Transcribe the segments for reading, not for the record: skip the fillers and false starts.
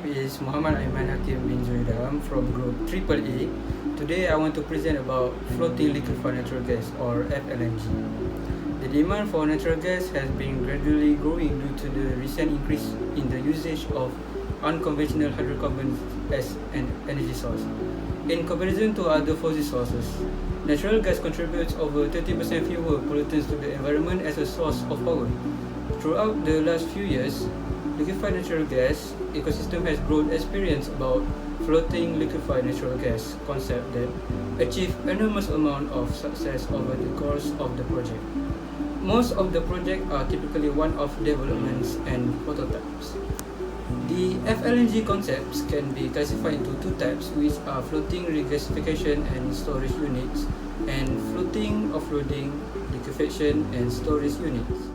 name is Muhammad Aiman Hakim bin Zuidam from Group AAA. Today I want to present about floating liquefied natural gas or FLNG. The demand for natural gas has been gradually growing due to the recent increase in the usage of unconventional hydrocarbons as an energy source. In comparison to other fossil sources, natural gas contributes over 30% fewer pollutants to the environment as a source of power. Throughout the last few years, liquefied natural gas ecosystem has grown experience about floating liquefied natural gas concept that achieved enormous amount of success over the course of the project. Most of the projects are typically one-off developments and prototypes. The FLNG concepts can be classified into two types, which are floating regasification and storage units and floating offloading, liquefaction and storage units.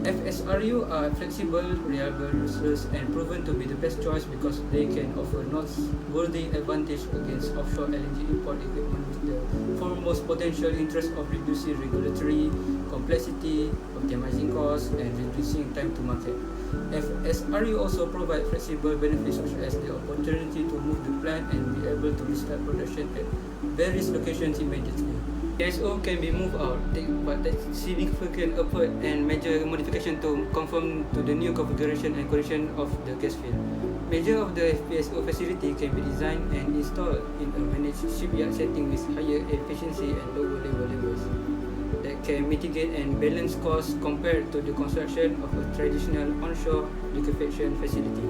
FSRU are flexible, reliable, useless, and proven to be the best choice because they can offer noteworthy advantage against offshore LNG import equipment with the foremost potential interest of reducing regulatory complexity, optimizing costs, and reducing time to market. FSRU also provide flexible benefits such as the opportunity to move the plant and be able to restart production at various locations immediately. FPSO can be moved out, but that's significant effort and major modification to conform to the new configuration and condition of the gas field. Major of the FPSO facility can be designed and installed in a managed shipyard setting with higher efficiency and lower level levels that can mitigate and balance costs compared to the construction of a traditional onshore liquefaction facility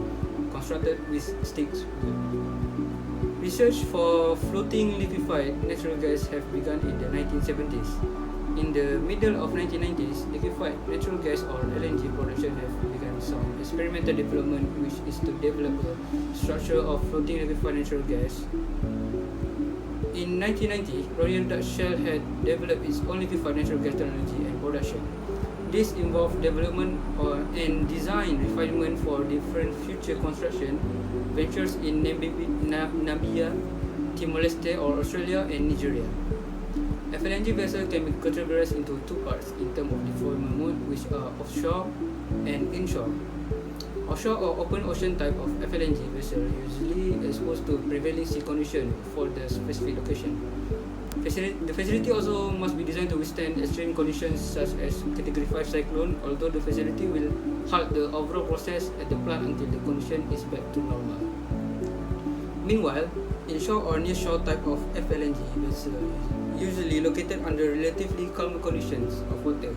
constructed with sticks wood. Research for floating liquefied natural gas have begun in the 1970s. In the middle of 1990s, liquefied natural gas or LNG production have begun some experimental development, which is to develop a structure of floating liquefied natural gas. In 1990, Royal Dutch Shell had developed its own liquefied natural gas technology and production. This involved development and design refinement for different future construction ventures in Namibia, Timor-Leste or Australia and Nigeria. FLNG vessels can be categorized into two parts in terms of deployment mode, which are offshore and inshore. Offshore or open ocean type of FLNG vessel usually exposed to prevailing sea conditions for the specific location. The facility also must be designed to withstand extreme conditions such as Category 5 cyclone, although the facility will halt the overall process at the plant until the condition is back to normal. Meanwhile, inshore or nearshore type of FLNG vessel is usually located under relatively calm conditions of water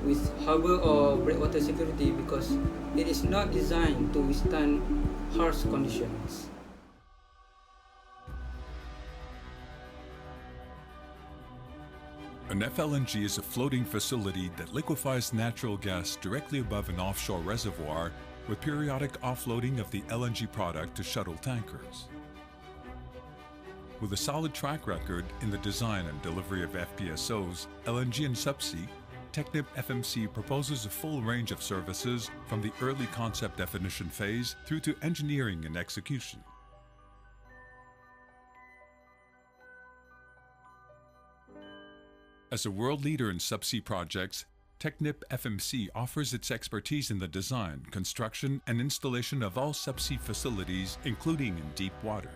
with harbour or breakwater security because it is not designed to withstand harsh conditions. An FLNG is a floating facility that liquefies natural gas directly above an offshore reservoir with periodic offloading of the LNG product to shuttle tankers. With a solid track record in the design and delivery of FPSOs, LNG and subsea, Technip FMC proposes a full range of services from the early concept definition phase through to engineering and execution. As a world leader in subsea projects, Technip FMC offers its expertise in the design, construction, and installation of all subsea facilities, including in deep water.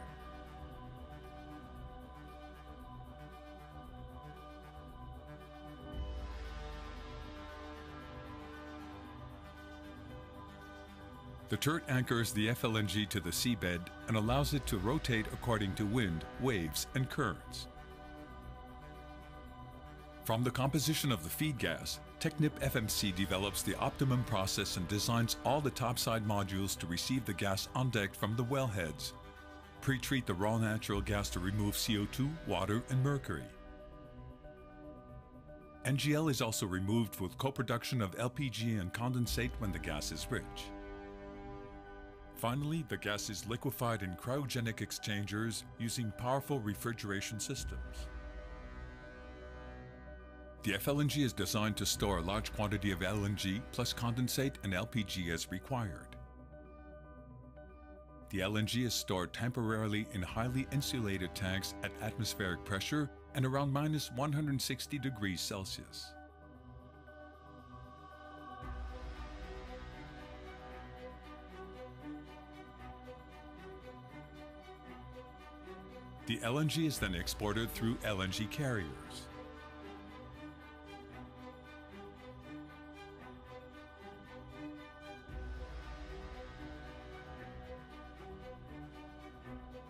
The turret anchors the FLNG to the seabed and allows it to rotate according to wind, waves, and currents. From the composition of the feed gas, Technip FMC develops the optimum process and designs all the topside modules to receive the gas on deck from the wellheads, pre-treat the raw natural gas to remove CO2, water, and mercury. NGL is also removed with co-production of LPG and condensate when the gas is rich. Finally, the gas is liquefied in cryogenic exchangers using powerful refrigeration systems. The FLNG is designed to store a large quantity of LNG plus condensate and LPG as required. The LNG is stored temporarily in highly insulated tanks at atmospheric pressure and around minus 160 degrees Celsius. The LNG is then exported through LNG carriers.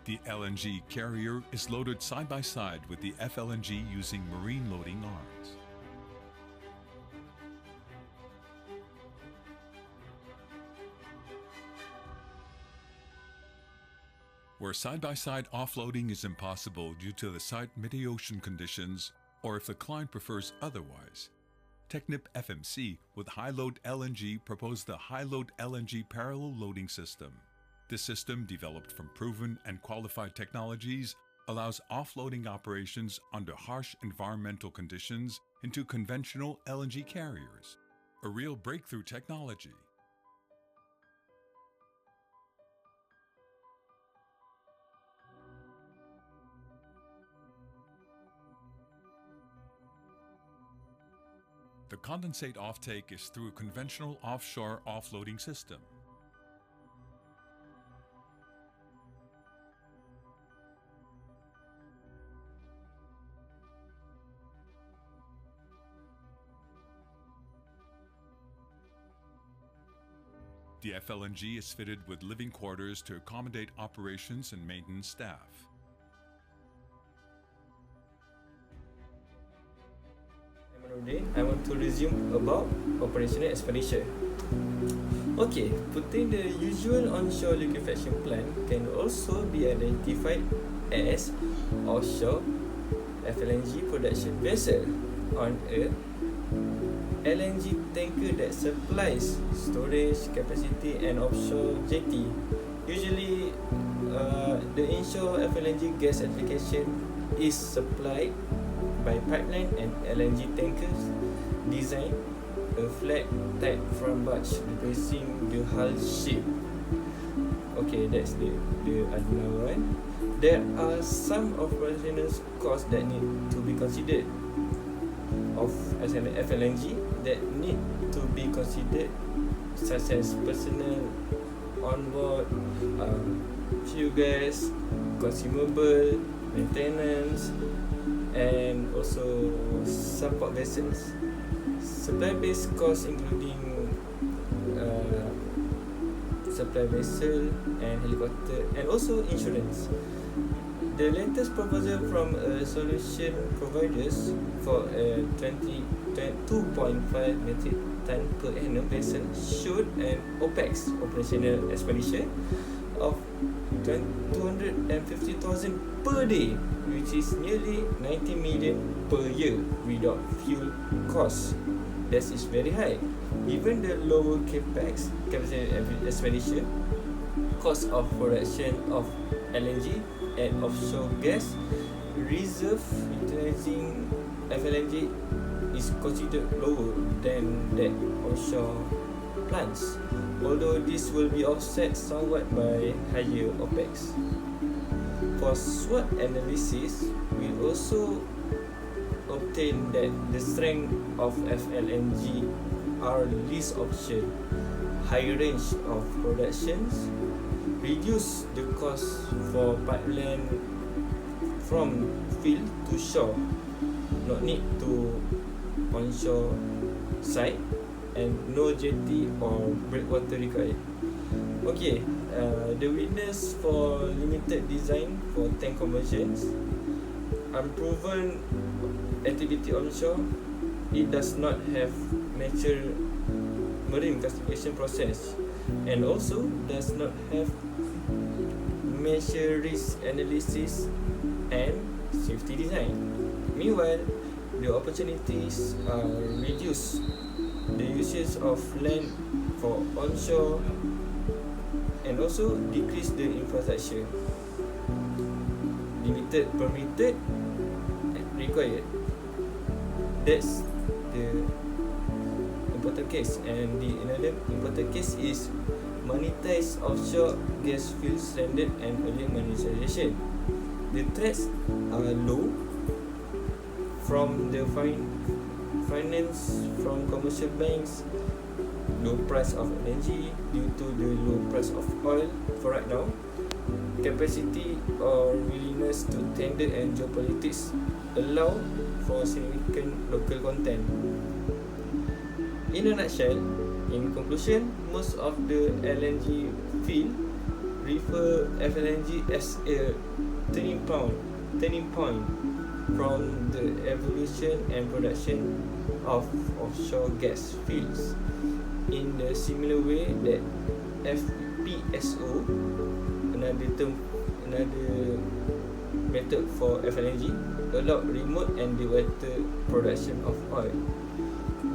The LNG carrier is loaded side by side with the FLNG using marine loading arms. Where side-by-side offloading is impossible due to the site mid-ocean conditions, or if the client prefers otherwise, Technip FMC with high-load LNG proposed the high-load LNG parallel loading system. This system, developed from proven and qualified technologies, allows offloading operations under harsh environmental conditions into conventional LNG carriers, a real breakthrough technology. The condensate offtake is through a conventional offshore offloading system. The FLNG is fitted with living quarters to accommodate operations and maintenance staff. I want to resume about operational expenditure. Okay, putting the usual onshore liquefaction plant can also be identified as offshore FLNG production vessel on a LNG tanker that supplies storage capacity and offshore jetty. Usually, the inshore FLNG gas application is supplied by pipeline and LNG tankers design a flat type front barge replacing the hull shape. Okay, that's the other one. There are some operational costs that need to be considered of as an FLNG that need to be considered, such as personnel on board, fuel gas, consumable, maintenance, and also support vessels. Supply-based costs including supply vessel and helicopter, and also insurance. The latest proposal from solution providers for a 2.5 metric ton per annum vessel showed an OPEX operational expenditure of 250,000 per day, which is nearly 90 million per year without fuel costs. That is very high. Given the lower capex expenditure, cost of production of LNG and offshore gas reserve utilizing FLNG is considered lower than that onshore plants, although this will be offset somewhat by higher OPEX. For SWOT analysis, we also obtain that the strength of FLNG are least option, high range of productions, reduce the cost for pipeline from field to shore, not need to onshore site, and no jetty or breakwater required. Okay, the winners for limited design for tank conversions, unproven activity onshore, it does not have mature marine classification process, and also does not have measure risk analysis and safety design. Meanwhile, the opportunities are reduce the usage of land for onshore and also decrease the infrastructure. Limited permitted required. That's the important case, and the another important case is monetize offshore gas field standard and early monetization. The threats are low from the finance from commercial banks, low price of energy due to the low price of oil for right now, capacity or willingness to tender, and geopolitics allow for significant local content. In a nutshell, in conclusion, most of the LNG field refer FLNG as a turning point from the evolution and production of offshore gas fields. In the similar way that FPSO, another method for FLNG, allowed remote and deepwater production of oil.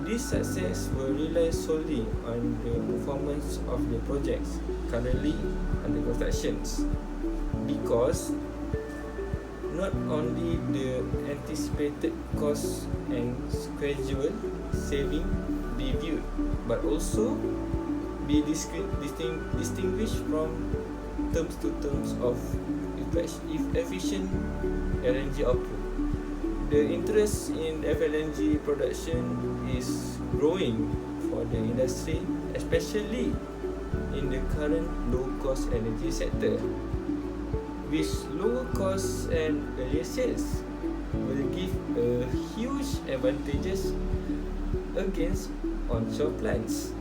This success will rely solely on the performance of the projects currently under construction, because not only the anticipated cost and schedule saving be viewed, but also be distinguished from terms of efficient LNG output. The interest in FLNG production is growing for the industry, especially in the current low-cost energy sector. With lower costs and earlier sales will give a huge advantages against onshore plants.